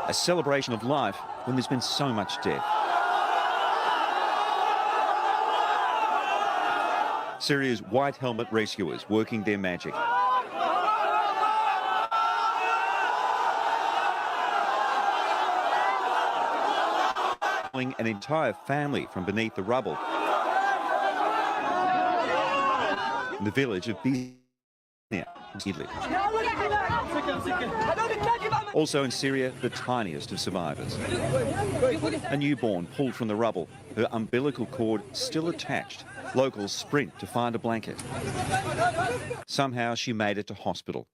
A celebration of life when there's been so much death. Syria's white helmet rescuers working their magic. An entire family from beneath the rubble in the village of Idlib. Also in Syria, the tiniest of survivors. A newborn pulled from the rubble, her umbilical cord still attached. Locals sprint to find a blanket. Somehow she made it to hospital,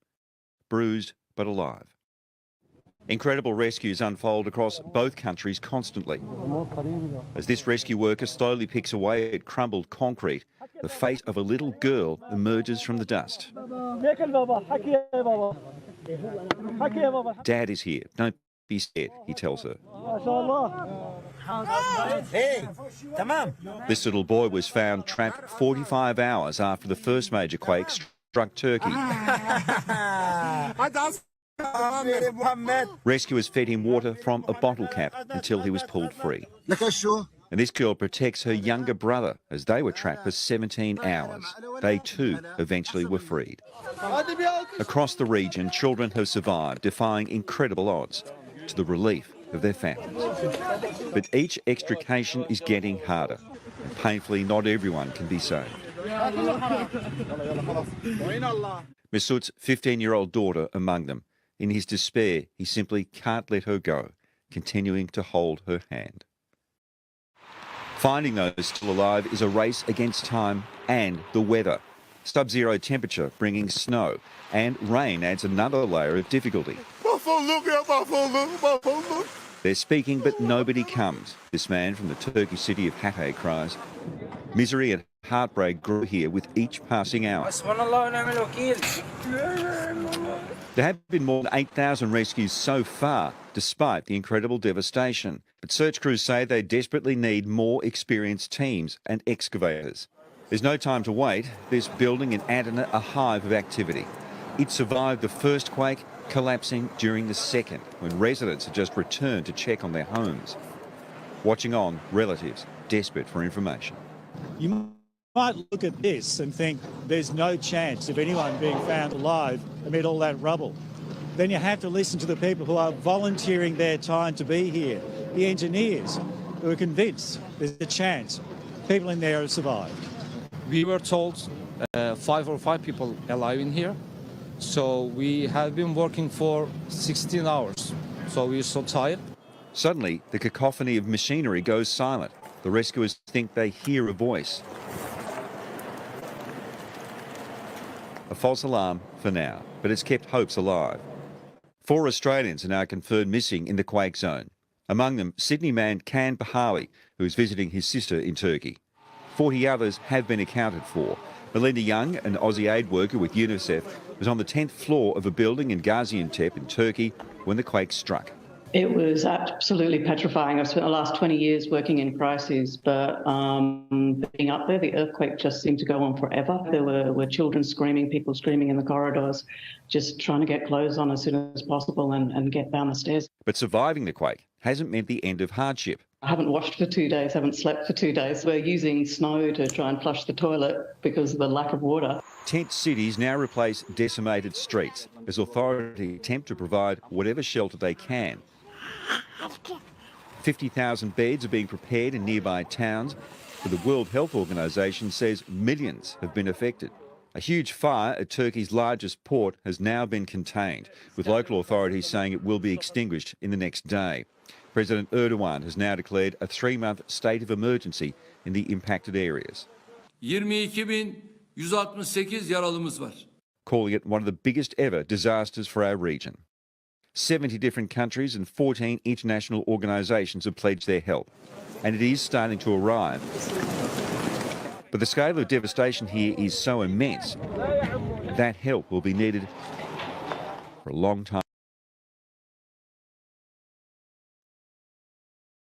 bruised but alive. Incredible rescues unfold across both countries constantly. As this rescue worker slowly picks away at crumbled concrete, the fate of a little girl emerges from the dust. Dad is here. Don't be scared, he tells her. This little boy was found trapped 45 hours after the first major quake struck Turkey. Rescuers fed him water from a bottle cap until he was pulled free. And this girl protects her younger brother as they were trapped for 17 hours. They too eventually were freed. Across the region, children have survived, defying incredible odds, to the relief of their families. But each extrication is getting harder. And painfully, not everyone can be saved. Masoud's 15-year-old daughter among them. In his despair, he simply can't let her go, continuing to hold her hand. Finding those still alive is a race against time and the weather. Sub-zero temperature bringing snow, and rain adds another layer of difficulty. They're speaking, but nobody comes. This man from the Turkish city of Hatay cries. Misery and heartbreak grew here with each passing hour. There have been more than 8,000 rescues so far, despite the incredible devastation. But search crews say they desperately need more experienced teams and excavators. There's no time to wait. This building in Adana, a hive of activity. It survived the first quake, collapsing during the second, when residents had just returned to check on their homes. Watching on, relatives desperate for information. You might look at this and think there's no chance of anyone being found alive amid all that rubble. Then you have to listen to the people who are volunteering their time to be here, the engineers who are convinced there's a chance people in there have survived. We were told 5 people alive in here, so we have been working for 16 hours, so we're so tired. Suddenly, the cacophony of machinery goes silent. The rescuers think they hear a voice. A false alarm for now, but it's kept hopes alive. 4 Australians are now confirmed missing in the quake zone. Among them, Sydney man Kan Bahali, who is visiting his sister in Turkey. 40 others have been accounted for. Melinda Young, an Aussie aid worker with UNICEF, was on the 10th floor of a building in Gaziantep in Turkey when the quake struck. It was absolutely petrifying. I've spent the last 20 years working in crises, but being up there, the earthquake just seemed to go on forever. There were children screaming, people screaming in the corridors, just trying to get clothes on as soon as possible and get down the stairs. But surviving the quake hasn't meant the end of hardship. I haven't washed for 2 days, haven't slept for 2 days. We're using snow to try and flush the toilet because of the lack of water. Tent cities now replace decimated streets as authorities attempt to provide whatever shelter they can. 50,000 beds are being prepared in nearby towns, but the World Health Organization says millions have been affected. A huge fire at Turkey's largest port has now been contained, with local authorities saying it will be extinguished in the next day. President Erdogan has now declared a 3-month state of emergency in the impacted areas. 22.168 yaralımız var. Calling it one of the biggest ever disasters for our region. 70 different countries and 14 international organisations have pledged their help, and it is starting to arrive. But the scale of devastation here is so immense that help will be needed for a long time.